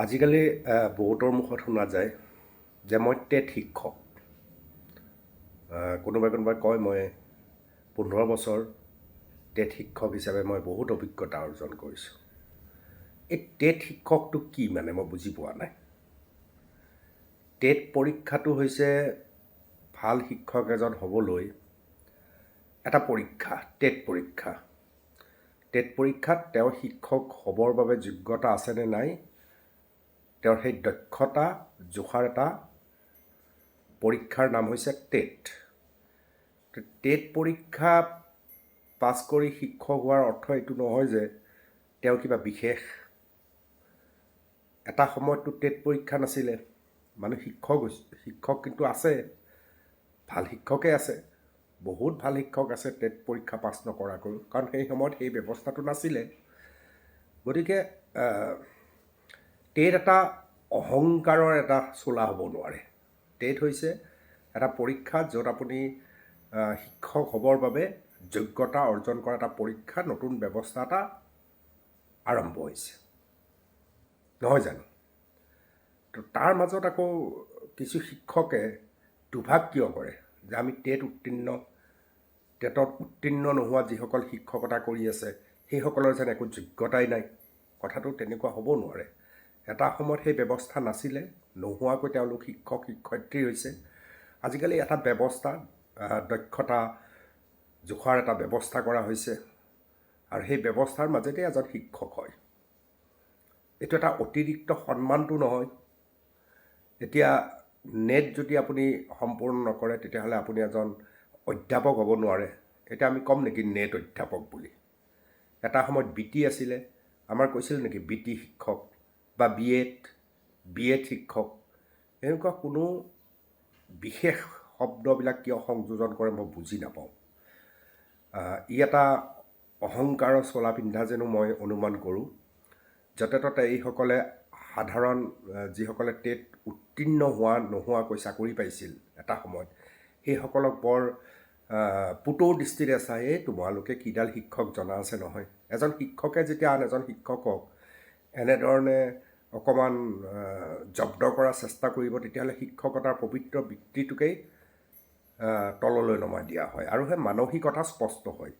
আজিকালি বহুতৰ মুখত শুনা যায় যে মই টেট শিক্ষক। কোনোবাই কয় মই 15 বছৰ টেট শিক্ষক হিচাপে মই বহুত অভিজ্ঞতা অৰ্জন কৰিছোঁ। এই টেট শিক্ষকটো কি মানে মই বুজি পোৱা নাই। টেট পৰীক্ষাটো হৈছে ভাল শিক্ষক এজন হ'বলৈ এটা পৰীক্ষা, টেট পৰীক্ষা। টেট পৰীক্ষাত তেওঁ শিক্ষক হ'বৰ বাবে যোগ্যতা আছেনে নাই, তেওঁৰ সেই দক্ষতা জোখাৰ এটা পৰীক্ষাৰ নাম হৈছে টেট। টেট পৰীক্ষা পাছ কৰি শিক্ষক হোৱাৰ অৰ্থ এইটো নহয় যে তেওঁ কিবা বিশেষ। এটা সময়ততো টেট পৰীক্ষা নাছিলে, মানুহ শিক্ষক কিন্তু আছে, ভাল শিক্ষকে আছে, বহুত ভাল শিক্ষক আছে টেট পৰীক্ষা পাছ নকৰাকৈ, কাৰণ সেই সময়ত সেই ব্যৱস্থাটো নাছিলে। গতিকে টেট এটা অহংকাৰৰ এটা চোলা হ'ব নোৱাৰে। টেট হৈছে এটা পৰীক্ষা য'ত আপুনি শিক্ষক হ'বৰ বাবে যোগ্যতা অৰ্জন কৰা এটা পৰীক্ষা, নতুন ব্যৱস্থা এটা আৰম্ভ হৈছে, নহয় জানো? তো তাৰ মাজত আকৌ কিছু শিক্ষকে দুভাগ কিয় কৰে যে আমি টেটত উত্তীৰ্ণ নোহোৱা যিসকল শিক্ষকতা কৰি আছে সেইসকলৰ যেন একো যোগ্যতাই নাই। কথাটো তেনেকুৱা হ'ব নোৱাৰে। এটা সময়ত সেই ব্যৱস্থা নাছিলে, নোহোৱাকৈ তেওঁলোক শিক্ষক শিক্ষয়িত্ৰী হৈছে। আজিকালি এটা ব্যৱস্থা, দক্ষতা জোখাৰ এটা ব্যৱস্থা কৰা হৈছে, আৰু সেই ব্যৱস্থাৰ মাজেতে এজন শিক্ষক হয়। এইটো এটা অতিৰিক্ত সন্মানটো নহয়। এতিয়া নেট যদি আপুনি সম্পূৰ্ণ নকৰে তেতিয়াহ'লে আপুনি এজন অধ্যাপক হ'ব নোৱাৰে। এতিয়া আমি ক'ম নেকি নেট অধ্যাপক বুলি? এটা সময়ত BT আছিলে, আমাৰ কৈছিল নেকি BT শিক্ষক বা B.Ed শিক্ষক? এনেকুৱা কোনো বিশেষ শব্দবিলাক কিয় সংযোজন কৰে মই বুজি নাপাওঁ। ই এটা অহংকাৰৰ চোলা পিন্ধা যেনো মই অনুমান কৰোঁ। য'তে ত'তে এইসকলে সাধাৰণ যিসকলে টেট উত্তীৰ্ণ নোহোৱাকৈ চাকৰি পাইছিল এটা সময়ত, সেইসকলক বৰ পুতৌ দৃষ্টিৰে চাই, তোমালোকে কিডাল শিক্ষক জনা আছে নহয়। এজন শিক্ষকে যেতিয়া আন এজন শিক্ষকক এনেধৰণে অকণমান জব্দ কৰাৰ চেষ্টা কৰিব, তেতিয়াহ'লে শিক্ষকতাৰ পবিত্ৰ বৃত্তিটোকেই তললৈ নমাই দিয়া হয়, আৰু সেই মানসিকতা স্পষ্ট হয়।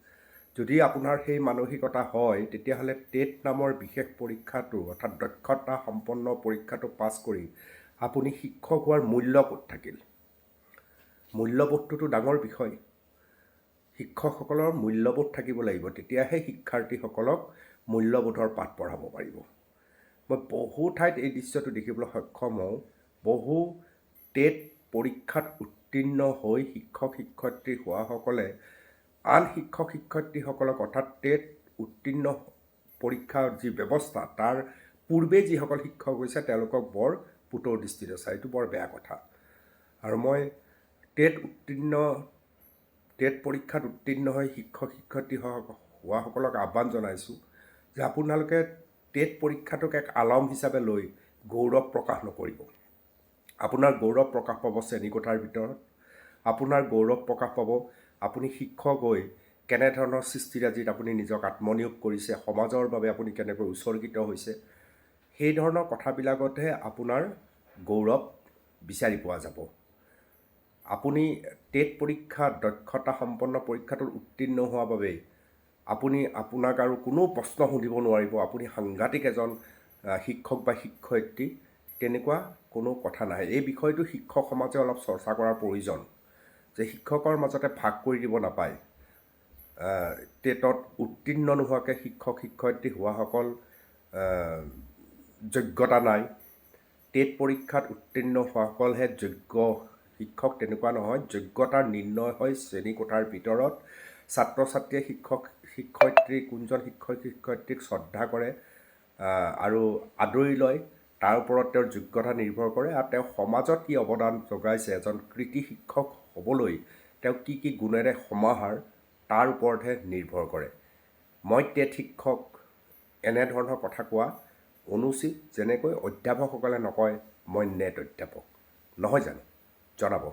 যদি আপোনাৰ সেই মানসিকতা হয়, তেতিয়াহ'লে টেট নামৰ বিশেষ পৰীক্ষাটো, অৰ্থাৎ দক্ষতা সম্পন্ন পৰীক্ষাটো পাছ কৰি আপুনি শিক্ষক হোৱাৰ মূল্য ক'ত থাকিল? মূল্যবোধটোতো ডাঙৰ বিষয়। শিক্ষকসকলৰ মূল্যবোধ থাকিব লাগিব, তেতিয়াহে শিক্ষাৰ্থীসকলক মূল্যবোধৰ পাঠ পঢ়াব পাৰিব। মই বহু ঠাইত এই দৃশ্যটো দেখিবলৈ সক্ষম হওঁ। বহু টেট পৰীক্ষাত উত্তীৰ্ণ হৈ শিক্ষক শিক্ষয়িত্ৰী হোৱাসকলে আন শিক্ষক শিক্ষয়িত্ৰীসকলক, অৰ্থাৎ টেট উত্তীৰ্ণ পৰীক্ষাৰ যি ব্যৱস্থা তাৰ পূৰ্বে যিসকল শিক্ষক হৈছে তেওঁলোকক বৰ পুতৌ দৃষ্টিৰে চাই। এইটো বৰ বেয়া কথা। আৰু মই টেট পৰীক্ষাত উত্তীৰ্ণ হৈ শিক্ষক শিক্ষয়িত্ৰী হোৱাসকলক আহ্বান জনাইছোঁ যে আপোনালোকে টেট পৰীক্ষাটোক এক আলম হিচাপে লৈ গৌৰৱ প্ৰকাশ নকৰিব। আপোনাৰ গৌৰৱ প্ৰকাশ পাব শ্ৰেণীকোঠাৰ ভিতৰত, আপোনাৰ গৌৰৱ প্ৰকাশ পাব আপুনি শিক্ষক হৈ কেনেধৰণৰ সৃষ্টিৰাজিত আপুনি নিজক আত্মনিয়োগ কৰিছে, সমাজৰ বাবে আপুনি কেনেকৈ উৎসৰ্গিত হৈছে, সেই ধৰণৰ কথাবিলাকতহে আপোনাৰ গৌৰৱ বিচাৰি পোৱা যাব। আপুনি টেট পৰীক্ষা দক্ষতা সম্পন্ন পৰীক্ষাটোত উত্তীৰ্ণ হোৱাৰ বাবে আপোনাক আৰু কোনো প্ৰশ্ন সুধিব নোৱাৰিব, আপুনি সাংঘাতিক এজন শিক্ষক বা শিক্ষয়িত্ৰী, তেনেকুৱা কোনো কথা নাই। এই বিষয়টো শিক্ষক সমাজে অলপ চৰ্চা কৰাৰ প্ৰয়োজন, যে শিক্ষকৰ মাজতে ভাগ কৰি দিব নাপায়। টেটত উত্তীৰ্ণ নোহোৱাকৈ শিক্ষক শিক্ষয়িত্ৰী হোৱাসকল যোগ্যতা নাই, টেট পৰীক্ষাত উত্তীৰ্ণ হোৱাসকলহে যোগ্য শিক্ষক, তেনেকুৱা নহয়। যোগ্যতাৰ নিৰ্ণয় হয় শ্ৰেণীকোঠাৰ ভিতৰত। ছাত্ৰ ছাত্ৰীয়ে কোনজন শিক্ষক শিক্ষয়িত্ৰীক শ্ৰদ্ধা কৰে আৰু আদৰি লয়, তাৰ ওপৰত তেওঁৰ যোগ্যতা নিৰ্ভৰ কৰে, আৰু তেওঁ সমাজত কি অৱদান যোগাইছে, এজন কৃতি শিক্ষক হ'বলৈ তেওঁ কি গুণেৰে সমাহাৰ, তাৰ ওপৰতহে নিৰ্ভৰ কৰে। মই টেট শিক্ষক এনেধৰণৰ কথা কোৱা অনুচিত, যেনেকৈ অধ্যাপকসকলে নকয় মই নেট অধ্যাপক, নহয় জানো? জনাব।